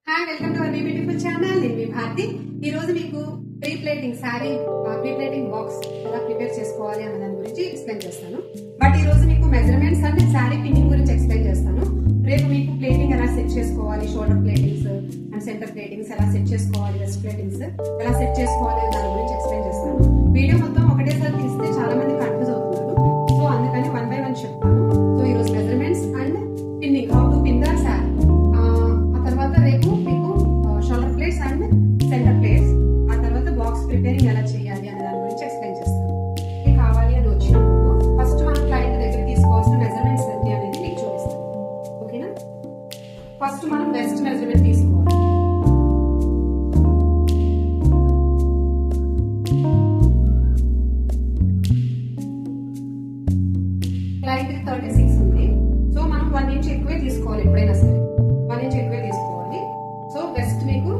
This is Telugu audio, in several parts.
Hi, welcome to our new beautiful channel. నేను మీ భారతి. ఈ రోజు మీకు pre plating sorry pre plating box ఎలా ప్రిపేర్ చేసుకోవాలి అన్న దాని గురించి ఎక్స్ప్లెయిన్ చేస్తాను. బట్ ఈ రోజు మీకు మెజర్మెంట్స్ అంటే సారీ పిన్నింగ్ గురించి ఎక్స్ప్లెయిన్ చేస్తాను. రేపు మీకు ప్లేటింగ్ ఎలా సెట్ చేసుకోవాలి, షోల్డర్ ప్లేటింగ్స్ అండ్ సెంటర్ ప్లేటింగ్స్ ఎలా సెట్ చేసుకోవాలి, వెస్ట్ ప్లేటింగ్స్ ఎలా సెట్ చేసుకోవాలి అనే దాని గురించి ఎక్స్ప్లెయిన్ చేస్తాను. వీడియో మొత్తం ఒకటేసారి తీస్తే చాలా మంది కన్ఫ్యూజ్ అవుతున్నారు. సో అందుకని 1 by 1 చెప్తాను. సో ఈ రోజు measurements and pinning, how to pin the sorry. ఆ తర్వాత రేపు మీకు shoulder plates and centre plates, ఆ తర్వాత బాక్స్ ప్రిపేరింగ్ ఎలా చేయాలి అనే దాని గురించి ఎక్స్ప్లెయిన్ చేస్తాను. మీకు కావాలి అని వచ్చినప్పుడు ఫస్ట్ మనం క్లయింట్ దగ్గర తీసుకోవాల్సిన మెజర్మెంట్స్ ఏంటి అనేది మీకు చూపిస్తాను. ఓకేనా? ఫస్ట్ మనం వెస్ట్ మెజర్మెంట్ తీసుకోవాలి. క్లయింట్ 36 ఉంది. సో మనం 1 ఇంచ్ ఎక్కువే తీసుకోవాలి. ఎప్పుడైనా సరే 1 ఇంచ్ ఎక్కువే తీసుకోవాలి. సో వెస్ట్ మీకు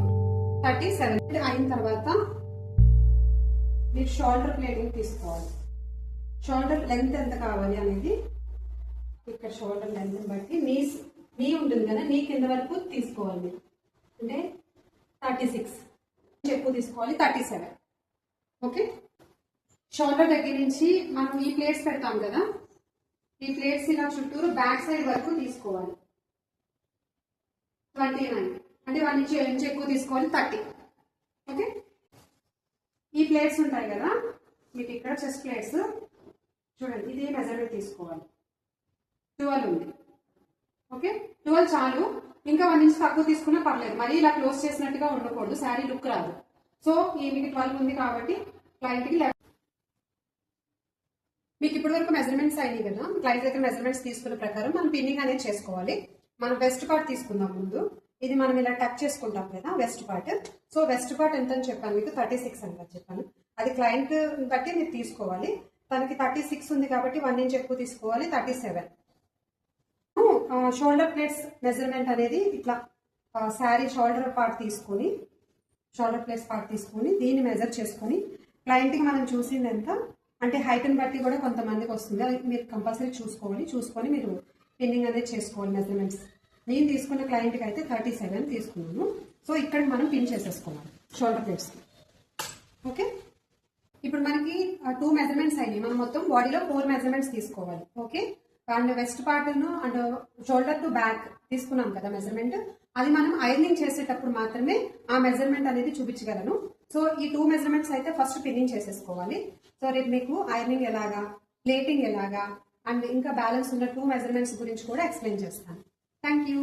37 అయిన తర్వాత మీరు షోల్డర్ ప్లేటింగ్ తీసుకోవాలి. షోల్డర్ లెంత్ ఎంత కావాలి అనేది ఇక్కడ షోల్డర్ లెంత్ బట్టి నీ ఉంటుంది కదా, నీ కింద వరకు తీసుకోవాలి మీరు. అంటే 36 ఎక్కువ తీసుకోవాలి, 37. ఓకే, షోల్డర్ దగ్గర నుంచి మనం ఈ ప్లేట్స్ పెడతాం కదా, ఈ ప్లేట్స్ ఇలా చుట్టూరు బ్యాక్ సైడ్ వరకు తీసుకోవాలి. 29 అంటే 1 ఇంచ్ ఎక్కువ తీసుకోవాలి, 30. ఓకే, ఈ ప్లేట్స్ ఉంటాయి కదా మీకు ఇక్కడ, చెస్ట్ ప్లేట్స్ చూడండి, ఇది మెజర్మెంట్ తీసుకోవాలి. 12 ఉంది. ఓకే, 12 చాలు. ఇంకా 1 ఇంచ్ తక్కువ తీసుకున్నా పర్లేదు, మరీ ఇలా క్లోజ్ చేసినట్టుగా ఉండకూడదు, శారీ లుక్ రాదు. సో ఈ మీకు 12 ఉంది కాబట్టి క్లయింట్కి మీకు ఇప్పటి వరకు మెజర్మెంట్స్ అయినాయి కదా, క్లయింట్ దగ్గర మెజర్మెంట్స్ తీసుకున్న ప్రకారం మనం పిన్నింగ్ అనేది చేసుకోవాలి. మనం వెస్ట్ పార్ట్ తీసుకుందాం ముందు. ఇది మనం ఇలా టచ్ చేసుకుంటాం కదా west part. So west part ఎంత అని చెప్పాను మీకు, 36 అని చెప్పాను. అది క్లయింట్ బట్టి మీరు తీసుకోవాలి. తనకి 36 ఉంది కాబట్టి 1 ఇంచ్ ఎక్కువ తీసుకోవాలి, 37. షోల్డర్ ప్లేట్స్ మెజర్మెంట్ అనేది ఇట్లా శారీ షోల్డర్ పార్ట్ తీసుకొని, షోల్డర్ ప్లేట్స్ పార్ట్ తీసుకొని దీన్ని మెజర్ చేసుకొని క్లయింట్కి మనం చూసింది ఎంత అంటే హైట్ని బట్టి కూడా కొంతమందికి వస్తుంది, అది మీరు కంపల్సరీ చూసుకొని మీరు పిన్నింగ్ అనేది చేసుకోవాలి మెజర్మెంట్స్. నేను తీసుకున్న క్లయింట్కి అయితే 37 తీసుకున్నాను. సో ఇక్కడ మనం పిన్ చేసేసుకోవాలి షోల్డర్ ప్లేట్స్. ఓకే, ఇప్పుడు మనకి 2 మెజర్మెంట్స్ అయినాయి. మనం మొత్తం బాడీలో 4 మెజర్మెంట్స్ తీసుకోవాలి. Okay, and west part and shoulder to back తీసుకున్నాం కదా మెజర్మెంట్, అది మనం ఐరనింగ్ చేసేటప్పుడు మాత్రమే ఆ మెజర్మెంట్ అనేది చూపించగలను. సో ఈ 2 మెజర్మెంట్స్ అయితే ఫస్ట్ పిన్నింగ్ చేసేసుకోవాలి. సో రేపు మీకు ఐరనింగ్ ఎలాగా, ప్లేటింగ్ ఎలాగా అండ్ ఇంకా బ్యాలెన్స్ ఉన్న 2 మెజర్మెంట్స్ గురించి కూడా ఎక్స్ప్లెయిన్ చేస్తాను. Thank you.